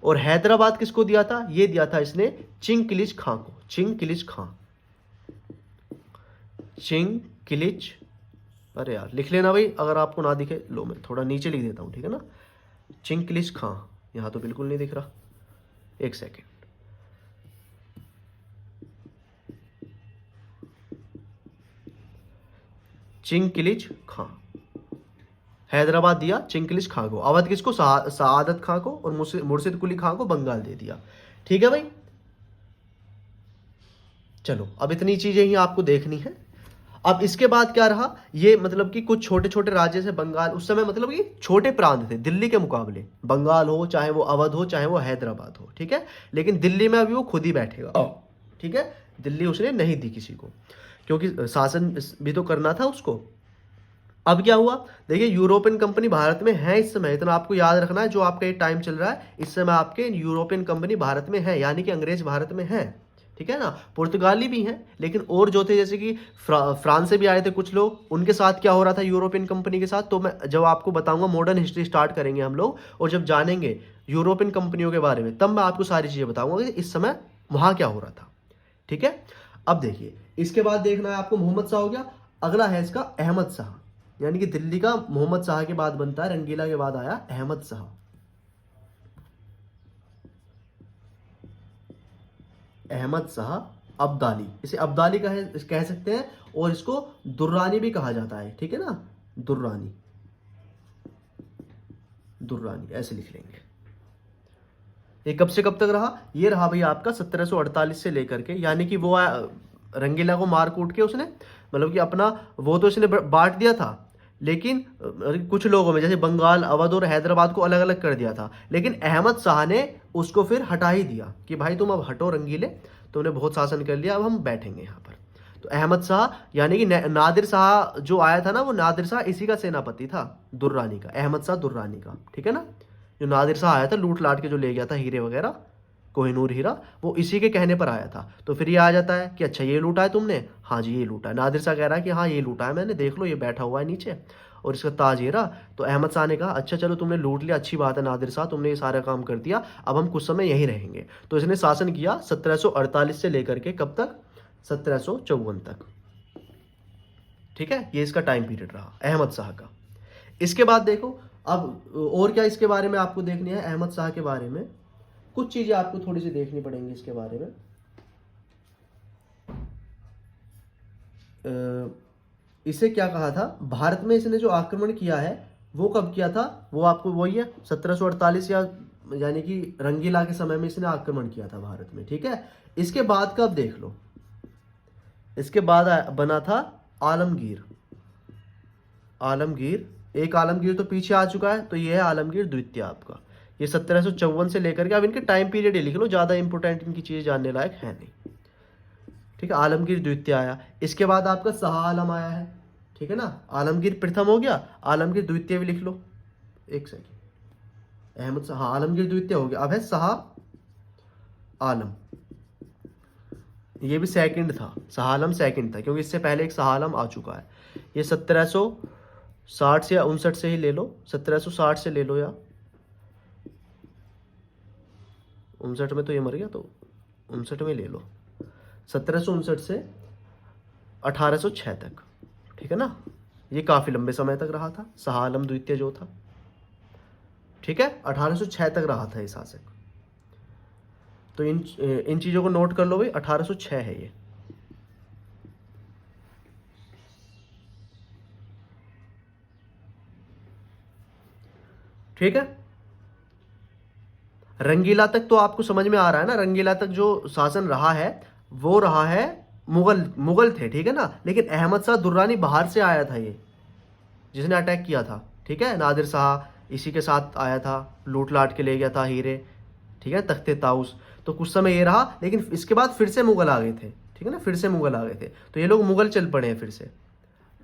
और हैदराबाद किसको दिया था, ये दिया था इसने चिंगकिलिज खां को, चिंगकिलिज खां, चिंगकिलिज। अरे यार लिख लेना भाई, अगर आपको ना दिखे, लो मैं थोड़ा नीचे लिख देता हूं, ठीक है ना, चिंगकिलिज खां। यहां तो बिल्कुल नहीं दिख रहा, एक सेकेंड। चिंगकिलिज खां, हैदराबाद दिया चिंगकिलिज खां को, अवध किसको, सआदत खां को, और मुर्शिद कुली खां को बंगाल दे दिया। ठीक है भाई, चलो अब इतनी चीजें ही आपको देखनी है। अब इसके बाद क्या रहा, ये मतलब कि कुछ छोटे छोटे राज्य से बंगाल, उस समय मतलब कि छोटे प्रांत थे दिल्ली के मुकाबले, बंगाल हो चाहे वो अवध हो चाहे वो हैदराबाद हो। ठीक है, लेकिन दिल्ली में अभी वो खुद ही बैठेगा। ठीक है, दिल्ली उसने नहीं दी किसी को, क्योंकि शासन भी तो करना था उसको। अब क्या हुआ, देखिए यूरोपियन कंपनी भारत में है इस समय, इतना आपको याद रखना है, जो आपका ये टाइम चल रहा है इस समय आपके यूरोपियन कंपनी भारत में है, यानी कि अंग्रेज भारत में है। ठीक है ना, पुर्तगाली भी हैं, लेकिन और जो थे जैसे कि फ्रांस से भी आए थे कुछ लोग, उनके साथ क्या हो रहा था यूरोपियन कंपनी के साथ, तो मैं जब आपको बताऊंगा, मॉडर्न हिस्ट्री स्टार्ट करेंगे हम लोग, और जब जानेंगे यूरोपियन कंपनियों के बारे में, तब मैं आपको सारी चीजें बताऊंगा कि इस समय वहां क्या हो रहा था। ठीक है, अब देखिए इसके बाद देखना है आपको, मोहम्मद शाह हो गया, अगला है इसका अहमद शाह। यानी कि दिल्ली का मोहम्मद शाह के बाद बनता है, रंगीला के बाद आया अहमद शाह। अहमद शाह अब्दाली, इसे अब्दाली कह सकते हैं, और इसको दुर्रानी भी कहा जाता है, ठीक है ना, दुर्रानी, दुर्रानी ऐसे लिख लेंगे। ये कब से कब तक रहा? ये रहा भाई आपका 1748 से लेकर के, यानी कि वो रंगीला को मार कूट के उसने, मतलब कि अपना वो तो इसने बांट दिया था, लेकिन कुछ लोगों में जैसे बंगाल, अवध और हैदराबाद को अलग अलग कर दिया था, लेकिन अहमद शाह ने उसको फिर हटा ही दिया कि भाई तुम अब हटो रंगीले, तुमने बहुत शासन कर लिया, अब हम बैठेंगे यहाँ पर। तो अहमद शाह यानी कि नादिर शाह जो आया था ना, वो नादिर शाह इसी का सेनापति था, दुर्रानी का, अहमद शाह दुर्रानी का, ठीक है ना। जो नादिर शाह आया था लूट लाट के जो ले गया था हीरे वगैरह, कोहिनूर हीरा, वो इसी के कहने पर आया था। तो फिर ये आ जाता है कि अच्छा ये लूटा है तुमने, हाँ जी ये लूटा है। नादिर शाह कह रहा है कि हाँ ये लूटा है मैंने, देख लो ये बैठा हुआ है नीचे और इसका ताज ये रहा। तो अहमद शाह ने कहा अच्छा चलो तुमने लूट लिया, अच्छी बात है नादिर शाह, तुमने ये सारा काम कर दिया, अब हम कुछ समय यहीं रहेंगे। तो इसने शासन किया 1748 से लेकर के कब तक? 1754 तक, ठीक है। ये इसका टाइम पीरियड रहा अहमद शाह का। इसके बाद देखो अब और क्या इसके बारे में आपको देखनी है, अहमद शाह के बारे में कुछ चीजें आपको थोड़ी सी देखनी पड़ेंगी इसके बारे में। इसे क्या कहा था, भारत में इसने जो आक्रमण किया है वो कब किया था? वो आपको वही है 1748 या यानी कि रंगीला के समय में इसने आक्रमण किया था भारत में, ठीक है। इसके बाद का अब देख लो, इसके बाद बना था आलमगीर। आलमगीर, एक आलमगीर तो पीछे आ चुका है, तो ये है आलमगीर द्वितीय आपका। ये 1754 से लेकर के, अब इनके टाइम पीरियड ही लिख लो, ज्यादा इंपोर्टेंट इनकी चीज जानने लायक है नहीं, ठीक है। आलमगीर द्वितीय आया, इसके बाद आपका शाह आलम आया है, ठीक है ना। आलमगीर प्रथम हो गया, आलमगीर द्वितीय भी लिख लो, एक सेकेंड, अहमद शाह, हाँ आलमगीर द्वितीय हो गया। अब है शाह आलम, ये भी सेकंड था, शाह आलम सेकंड था, क्योंकि इससे पहले एक शाह आलम आ चुका है। ये 1760 से या 59 से ही ले लो, 1760 से ले लो या 59 में तो ये मर गया, तो 59 में ले लो, 1759 से 1806 तक, ठीक है ना। ये काफी लंबे समय तक रहा था शाह आलम द्वितीय जो था, ठीक है। 1806 तक रहा था ये शासक। तो इन चीजों को नोट कर लो भाई, 1806 है ये, ठीक है। रंगीला तक तो आपको समझ में आ रहा है ना, रंगीला तक जो शासन रहा है वो रहा है मुगल थे, ठीक है ना। लेकिन अहमद शाह दुर्रानी बाहर से आया था, ये जिसने अटैक किया था, ठीक है। नादिर शाह इसी के साथ आया था, लूट लाट के ले गया था हीरे, ठीक है, तख्ते ताउस। तो कुछ समय ये रहा, लेकिन इसके बाद फिर से मुगल आ गए थे, ठीक है ना, फिर से मुगल आ गए थे, तो ये लोग मुगल चल पड़े हैं फिर से,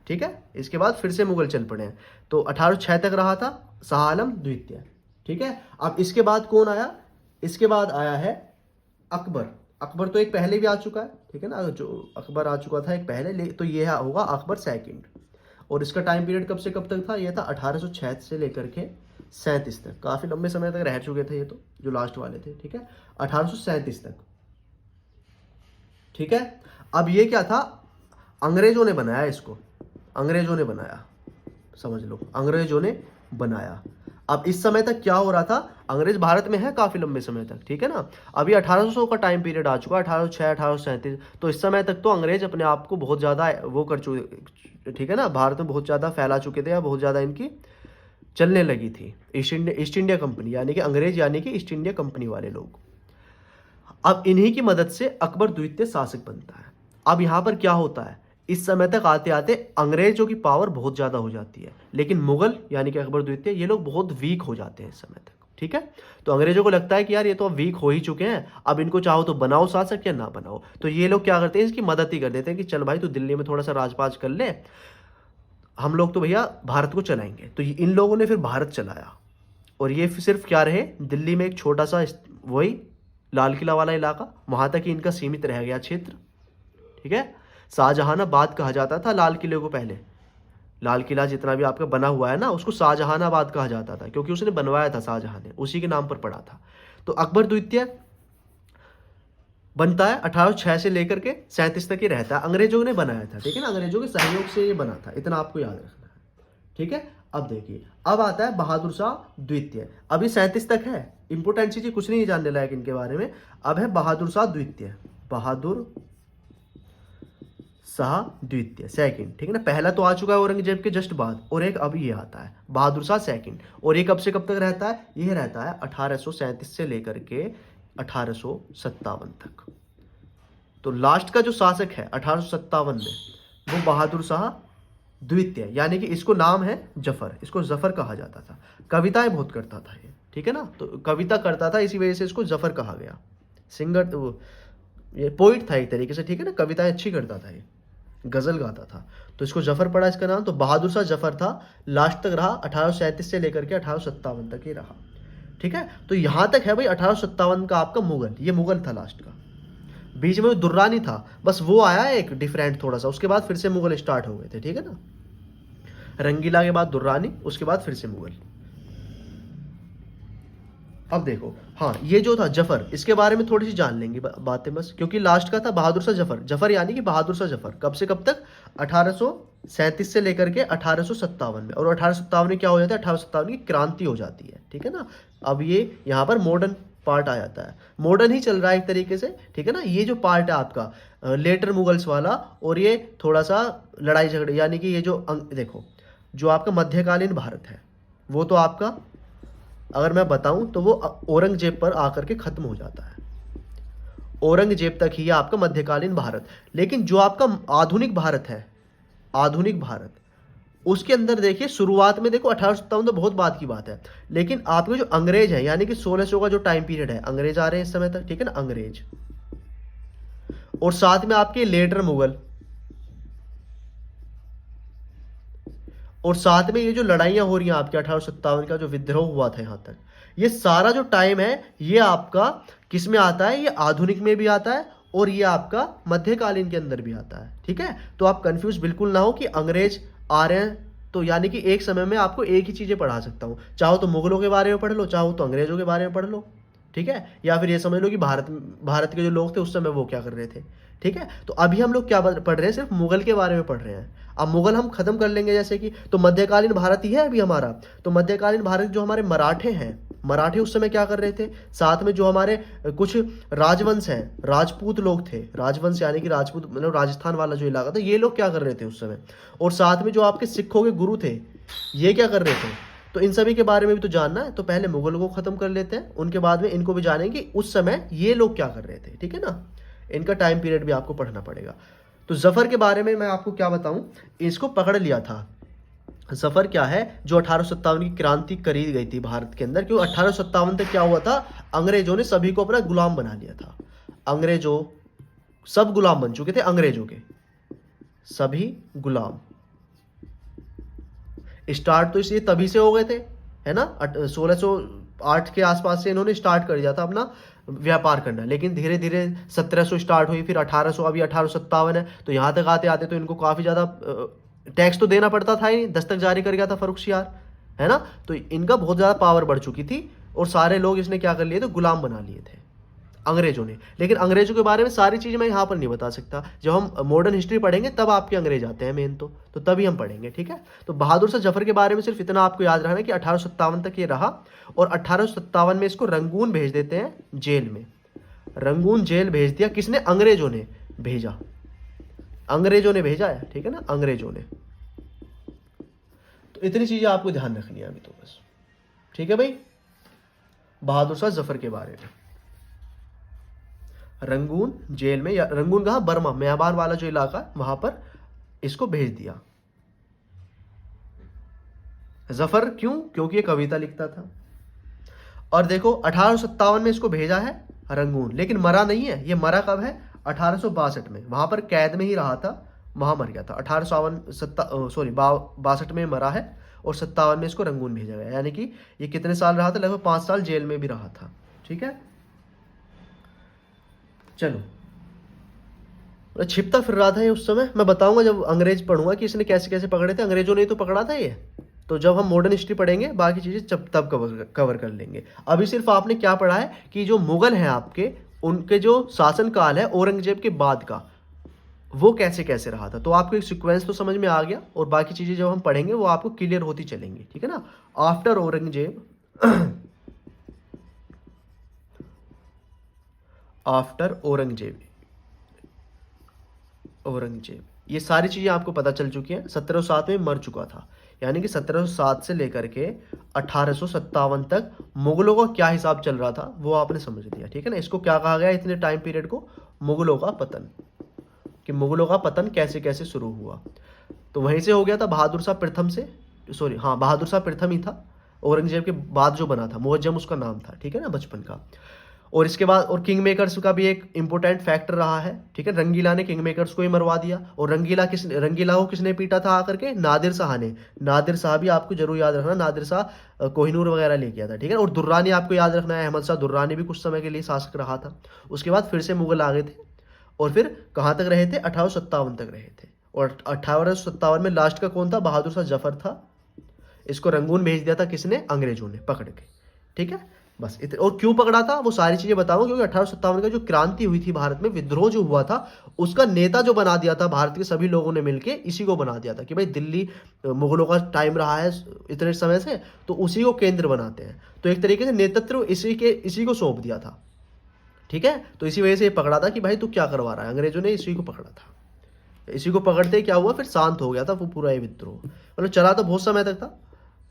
ठीक है। इसके बाद फिर से मुगल चल पड़े हैं। तो 1806 तक रहा था शाह आलम द्वितीय, ठीक है। अब इसके बाद कौन आया? इसके बाद आया है अकबर। अकबर तो एक पहले भी आ चुका है, ठीक है ना, जो अकबर आ चुका था एक पहले, तो ये होगा अकबर सेकंड। और इसका टाइम पीरियड कब से कब तक था? ये था 1806 से लेकर के 37 तक, काफी लंबे समय तक रह चुके थे ये तो, जो लास्ट वाले थे, ठीक है, 1837 तक, ठीक है। अब ये क्या था? अंग्रेजों ने बनाया इसको, अंग्रेजों ने बनाया, समझ लो अंग्रेजों ने बनाया। अब इस समय तक क्या हो रहा था? अंग्रेज भारत में है काफी लंबे समय तक, ठीक है ना। अभी 1800 का टाइम पीरियड आ चुका है, 1806 1837, तो इस समय तक तो अंग्रेज अपने आप को बहुत ज्यादा वो कर चुके, ठीक है ना, भारत में बहुत ज्यादा फैला चुके थे, या बहुत ज्यादा इनकी चलने लगी थी ईस्ट इंडिया कंपनी, यानी कि अंग्रेज यानी कि ईस्ट इंडिया कंपनी वाले लोग। अब इन्हीं की मदद से अकबर द्वितीय शासक बनता है। अब यहां पर क्या होता है, इस समय तक आते आते अंग्रेजों की पावर बहुत ज्यादा हो जाती है, लेकिन मुगल यानी कि अकबर द्वितीय ये लोग बहुत वीक हो जाते हैं इस समय तक, ठीक है। तो अंग्रेजों को लगता है कि यार ये तो अब वीक हो ही चुके हैं, अब इनको चाहो तो बनाओ शासक या ना बनाओ। तो ये लोग क्या करते हैं, इसकी मदद ही कर देते हैं कि चल भाई तू दिल्ली में थोड़ा सा राजपाज कर ले, हम लोग तो भैया भारत को चलाएंगे। तो इन लोगों ने फिर भारत चलाया, और ये सिर्फ क्या रहे, दिल्ली में एक छोटा सा वही लाल किला वाला इलाका, वहां तक ही इनका सीमित रह गया क्षेत्र, ठीक है। शाहजहानाबाद कहा जाता था लाल किले को पहले, लाल किला जितना भी आपका बना हुआ है ना, उसको शाहजहानाबाद कहा जाता था, क्योंकि उसने बनवाया था शाहजहां ने, उसी के नाम पर पड़ा था। तो अकबर द्वितीय बनता है 1806 से लेकर के 37 तक ही रहता है, अंग्रेजों ने बनाया था, ठीक है ना, अंग्रेजों के सहयोग से ये बना था, इतना आपको याद रखना है। ठीक है। अब देखिए, अब आता है बहादुर शाह द्वितीय। अभी 37 तक है, इंपोर्टेंट चीजें कुछ नहीं जानने लायक इनके बारे में। अब है बहादुर शाह द्वितीय, बहादुर शाह द्वितीय सेकंड, ठीक है ना। पहला तो आ चुका है औरंगजेब के जस्ट बाद, और एक अब ये आता है बहादुर शाह सेकंड। और ये कब से कब तक रहता है? ये रहता है 1837 से लेकर के 1857 तक। तो लास्ट का जो शासक है 1857 में, वो बहादुर शाह द्वितीय, यानी कि इसको नाम है जफर, इसको जफर कहा जाता था। कविताएं बहुत करता था ये, ठीक है ना, तो कविता करता था, इसी वजह से इसको जफर कहा गया। सिंगर तो ये पोइट था एक तरीके से, ठीक है ना, कविताएं अच्छी करता था, ये गजल गाता था, तो इसको जफर पड़ा इसका नाम। तो बहादुर शाह जफर था, लास्ट तक रहा 1837 से लेकर के 1857 तक ही रहा, ठीक है। तो यहां तक है भाई 1857 का आपका मुगल, ये मुगल था लास्ट का। बीच में दुर्रानी था, बस वो आया एक डिफरेंट थोड़ा सा, उसके बाद फिर से मुगल स्टार्ट हो गए थे, ठीक है ना। रंगीला के बाद दुर्रानी, उसके बाद फिर से मुगल। अब देखो, हाँ ये जो था जफर, इसके बारे में थोड़ी सी जान लेंगे बातें बस, क्योंकि लास्ट का था बहादुर शाह जफर। जफर यानी कि बहादुर शाह जफर कब से कब तक? 1837 से लेकर के 1857 में। और 1857 में क्या हो जाता है? 1857 की क्रांति हो जाती है, ठीक है ना। अब ये यहाँ पर मॉडर्न पार्ट आ जाता है, मॉडर्न ही चल रहा है एक तरीके से, ठीक है ना। ये जो पार्ट है आपका लेटर मुगल्स वाला, और ये थोड़ा सा लड़ाई झगड़े, यानी कि ये जो देखो, जो आपका मध्यकालीन भारत है, वो तो आपका अगर मैं बताऊं तो वो औरंगजेब पर आकर के खत्म हो जाता है। औरंगजेब तक ही आपका मध्यकालीन भारत। लेकिन जो आपका आधुनिक भारत है, आधुनिक भारत, उसके अंदर देखिए शुरुआत में देखो 1857 तो बहुत बात की बात है, लेकिन आपके जो अंग्रेज है, यानी कि 1600 का जो टाइम पीरियड है, अंग्रेज आ रहे हैं इस समय तक, ठीक है ना, अंग्रेज, और साथ में आपके लेटर मुगल, और साथ में ये जो लड़ाइयां हो रही हैं आपके 1857 का जो विद्रोह हुआ था यहां तक, ये सारा जो टाइम है ये आपका किस में आता है? ये आधुनिक में भी आता है, और ये आपका मध्यकालीन के अंदर भी आता है, ठीक है। तो आप कंफ्यूज बिल्कुल ना हो कि अंग्रेज आ रहे हैं, तो यानी कि एक समय में आपको एक ही चीजें पढ़ा सकता हूं, चाहो तो मुगलों के बारे में पढ़ लो, चाहो तो अंग्रेजों के बारे में पढ़ लो, ठीक है। या फिर ये समझ लो कि भारत के जो लोग थे उस समय वो क्या कर रहे थे, ठीक है। तो अभी हम लोग क्या पढ़ रहे हैं? सिर्फ मुगल के बारे में पढ़ रहे हैं। अब मुगल हम खत्म कर लेंगे जैसे कि, तो मध्यकालीन भारत ही है अभी हमारा। तो मध्यकालीन भारत जो हमारे मराठे हैं, मराठे उस समय क्या कर रहे थे? साथ में जो हमारे कुछ राजवंश हैं, राजपूत लोग थे, राजवंश यानी कि राजपूत मतलब राजस्थान वाला जो इलाका था, ये लोग क्या कर रहे थे उस समय। और साथ में जो आपके सिखों के गुरु थे, ये क्या कर रहे थे। तो इन सभी के बारे में भी तो जानना है। तो पहले मुगलों को खत्म कर लेते हैं, उनके बाद में इनको भी जानेंगे उस समय ये लोग क्या कर रहे थे, ठीक है ना। इनका टाइम पीरियड भी आपको पढ़ना पड़ेगा। तो जफर के बारे में मैं आपको क्या बताऊं, इसको पकड़ लिया था। जफर क्या है? जो 1857 की क्रांति करी गई थी भारत के अंदर, क्योंकि 1857 तक क्या हुआ था, अंग्रेजों ने सभी को अपना गुलाम बना लिया था। अंग्रेजों सब गुलाम बन चुके थे, अंग्रेजों के सभी गुलाम। स्टार्ट तो इसलिए तभी से हो गए थे, है ना, 1608 के आसपास से इन्होंने स्टार्ट कर दिया था अपना व्यापार करना। लेकिन धीरे धीरे 1700 स्टार्ट हुई, फिर 1800, अभी 1857 है। तो यहाँ तक आते आते तो इनको काफ़ी ज़्यादा टैक्स तो देना पड़ता था ही, दस्तक जारी कर गया था फर्रुखसियार, है ना। तो इनका बहुत ज़्यादा पावर बढ़ चुकी थी, और सारे लोग इसने क्या कर लिए थे, गुलाम बना लिए थे अंग्रेजों ने। लेकिन अंग्रेजों के बारे में सारी चीज़ मैं यहाँ पर नहीं बता सकता, जब हम मॉडर्न हिस्ट्री पढ़ेंगे तब आपके अंग्रेज आते हैं मेन, तो तभी हम पढ़ेंगे, ठीक है। तो बहादुर शाह जफर के बारे में सिर्फ इतना आपको याद रखना कि 1857 तक ये रहा, और 1857 में इसको रंगून भेज देते हैं जेल में। रंगून जेल भेज दिया किसने? अंग्रेजों ने भेजा, अंग्रेजों ने भेजा है, ठीक है ना, अंग्रेजों ने। तो इतनी चीजें आपको ध्यान रखनी है अभी तो बस, ठीक है भाई। बहादुर शाह जफर के बारे में रंगून जेल में, या रंगून कहा, बर्मा म्यांमार वाला जो इलाका, वहां पर इसको भेज दिया। जफर क्यों? क्योंकि ये कविता लिखता था। और देखो 1857 में इसको भेजा है रंगून, लेकिन मरा नहीं है। ये मरा कब है? 1862 में, वहां पर कैद में ही रहा था, वहां मर गया था। 1862 में मरा है, और 57 में इसको रंगून भेजा गया। यानी कि ये कितने साल रहा था? लगभग 5 साल जेल में भी रहा था, ठीक है। चलो, छिपता फिर रहा था ये उस समय। मैं बताऊंगा जब अंग्रेज पढ़ूंगा कि इसने कैसे कैसे पकड़े थे, अंग्रेजों ने तो पकड़ा था ये। तो जब हम मॉडर्न हिस्ट्री पढ़ेंगे बाकी चीजें तब कवर कर लेंगे। अभी सिर्फ आपने क्या पढ़ा है कि जो मुगल हैं आपके, उनके जो शासन काल है औरंगजेब के बाद का, वो कैसे कैसे रहा था। तो आपको एक सीक्वेंस तो समझ में आ गया, और बाकी चीज़ें जब हम पढ़ेंगे वो आपको क्लियर होती चलेंगी, ठीक है ना। आफ्टर औरंगजेब आफ्टर औरंगजेब ये सारी चीज़ें आपको पता चल चुकी हैं। 1707 में मर चुका था, यानी कि 1707 से लेकर के 1857 तक मुगलों का क्या हिसाब चल रहा था वो आपने समझ लिया, ठीक है ना। इसको क्या कहा गया इतने टाइम पीरियड को, मुगलों का पतन, कि मुगलों का पतन कैसे कैसे शुरू हुआ। तो वहीं से हो गया था बहादुर शाह प्रथम से, सॉरी हाँ बहादुर शाह प्रथम ही था, औरंगजेब के बाद जो बना था, मुअज्जम उसका नाम था, ठीक है ना, बचपन का। और इसके बाद और किंग मेकर्स का भी एक इंपॉर्टेंट फैक्टर रहा है, ठीक है। रंगीला ने किंग मेकर्स को ही मरवा दिया, और रंगीला को किसने पीटा था आकर के, नादिर शाह ने। नादिर शाह भी आपको जरूर याद रखना, नादिर शाह कोहिनूर वगैरह लेके आया था, ठीक है। और दुर्रानी आपको याद रखना है, अहमद शाह दुर्रानी भी कुछ समय के लिए शासक रहा था। उसके बाद फिर से मुगल आ गए थे, और फिर कहाँ तक रहे थे, 1857 तक रहे थे। और 1857 में लास्ट का कौन था, बहादुर शाह जफर था। इसको रंगून भेज दिया था किसने, अंग्रेजों ने पकड़ के, ठीक है। बस इतने, और क्यों पकड़ा था वो सारी चीजें बताऊंगा, क्योंकि 1857 का जो क्रांति हुई थी भारत में, विद्रोह जो हुआ था, उसका नेता जो बना दिया था भारत के सभी लोगों ने मिलके, इसी को बना दिया था कि भाई दिल्ली मुगलों का टाइम रहा है इतने समय से, तो उसी को केंद्र बनाते हैं। तो एक तरीके से नेतृत्व इसी को सौंप दिया था, ठीक है। तो इसी वजह से ये पकड़ा था कि भाई तू क्या करवा रहा है, अंग्रेजों ने इसी को पकड़ा था। इसी को पकड़ते ही क्या हुआ, फिर शांत हो गया था वो पूरा ये विद्रोह। मतलब चला तो बहुत समय तक था,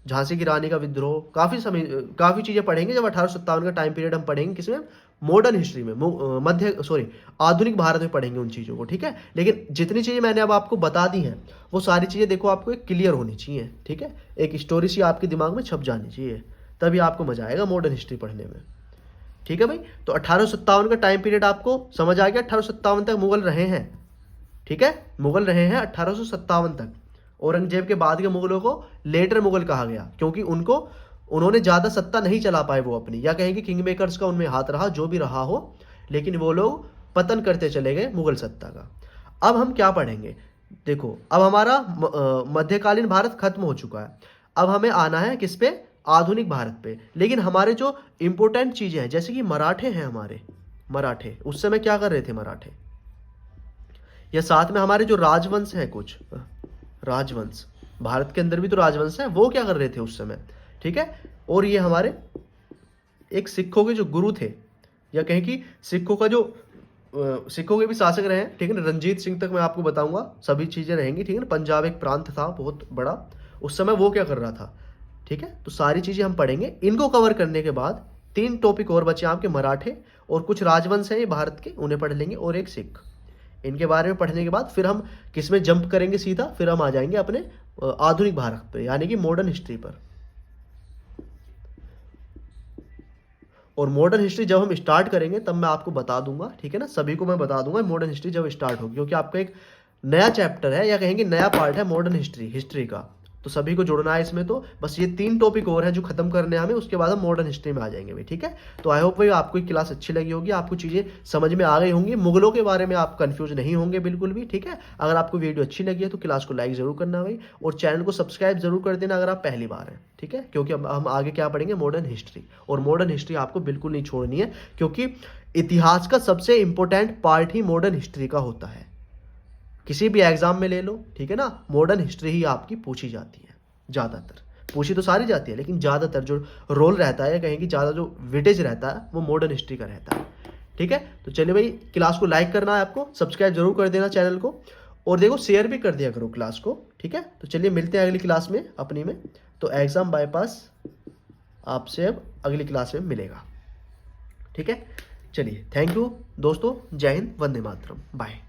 झांसी की रानी का विद्रोह, काफी चीजें पढ़ेंगे जब 1857 का टाइम पीरियड हम पढ़ेंगे, किसमें, मॉडर्न हिस्ट्री में, आधुनिक भारत में पढ़ेंगे उन चीजों को, ठीक है। लेकिन जितनी चीजें मैंने अब आपको बता दी हैं वो सारी चीजें देखो आपको एक क्लियर होनी चाहिए, ठीक है। एक स्टोरी सी आपके दिमाग में छप जानी चाहिए, तभी आपको मजा आएगा मॉडर्न हिस्ट्री पढ़ने में, ठीक है भाई। तो 1857 का टाइम पीरियड आपको समझ आ गया, 1857 तक मुगल रहे हैं, ठीक है। मुगल रहे हैं 1857 तक। औरंगजेब के बाद के मुगलों को लेटर मुगल कहा गया, क्योंकि उन्होंने ज्यादा सत्ता नहीं चला पाए वो अपनी, या कहेंगे किंग मेकर्स का उनमें हाथ रहा, जो भी रहा हो, लेकिन वो लोग पतन करते चले गए मुगल सत्ता का। अब हम क्या पढ़ेंगे, देखो अब हमारा मध्यकालीन भारत खत्म हो चुका है, अब हमें आना है किस पे, आधुनिक भारत पे। लेकिन हमारे जो इंपॉर्टेंट चीजें हैं, जैसे कि मराठे हैं हमारे, मराठे उस समय क्या कर रहे थे मराठे, या साथ में हमारे जो राजवंश है, कुछ राजवंश भारत के अंदर भी तो राजवंश है, वो क्या कर रहे थे उस समय, ठीक है। और ये हमारे एक सिखों के जो गुरु थे, या कहें कि सिखों के भी शासक रहे हैं, ठीक है ना। रंजीत सिंह तक मैं आपको बताऊंगा, सभी चीजें रहेंगी, ठीक है ना। पंजाब एक प्रांत था बहुत बड़ा उस समय, वो क्या कर रहा था, ठीक है। तो सारी चीजें हम पढ़ेंगे, इनको कवर करने के बाद 3 टॉपिक और बचे आपके, मराठे और कुछ राजवंश हैं ये भारत के, उन्हें पढ़ लेंगे, और एक सिख। इनके बारे में पढ़ने के बाद फिर हम किसमें जंप करेंगे सीधा, फिर हम आ जाएंगे अपने आधुनिक भारत पे, यानी कि मॉडर्न हिस्ट्री पर। और मॉडर्न हिस्ट्री जब हम स्टार्ट करेंगे तब मैं आपको बता दूंगा, ठीक है ना, सभी को मैं बता दूंगा मॉडर्न हिस्ट्री जब स्टार्ट होगी, क्योंकि आपका एक नया चैप्टर है, या कहेंगे नया पार्ट है मॉडर्न हिस्ट्री का, तो सभी को जुड़ना है इसमें। तो बस ये 3 टॉपिक और हैं जो खत्म करने हैं हमें, उसके बाद हम मॉडर्न हिस्ट्री में आ जाएंगे भाई, ठीक है। तो आई होप भाई आपको ये क्लास अच्छी लगी होगी, आपको चीजें समझ में आ गई होंगी, मुगलों के बारे में आप कंफ्यूज नहीं होंगे बिल्कुल भी, ठीक है। अगर आपको वीडियो अच्छी लगी है तो क्लास को लाइक जरूर करना भाई, और चैनल को सब्सक्राइब जरूर कर देना अगर आप पहली बार हैं, ठीक है। क्योंकि हम आगे क्या पढ़ेंगे, मॉडर्न हिस्ट्री, और मॉडर्न हिस्ट्री आपको बिल्कुल नहीं छोड़नी है, क्योंकि इतिहास का सबसे इंपॉर्टेंट पार्ट ही मॉडर्न हिस्ट्री का होता है। किसी भी एग्जाम में ले लो, ठीक है ना, मॉडर्न हिस्ट्री ही आपकी पूछी जाती है ज़्यादातर, पूछी तो सारी जाती है, लेकिन ज़्यादातर जो रोल रहता है, या कहें कि ज़्यादा जो वेटेज रहता है वो मॉडर्न हिस्ट्री का रहता है, ठीक है। तो चलिए भाई, क्लास को लाइक करना है आपको, सब्सक्राइब जरूर कर देना चैनल को, और देखो शेयर भी कर दिया करो क्लास को, ठीक है। तो चलिए मिलते हैं अगली क्लास में अपनी में। तो एग्जाम बाईपास आपसे अब अगली क्लास में मिलेगा, ठीक है। चलिए थैंक यू दोस्तों, जय हिंद, वंदे मातरम, बाय।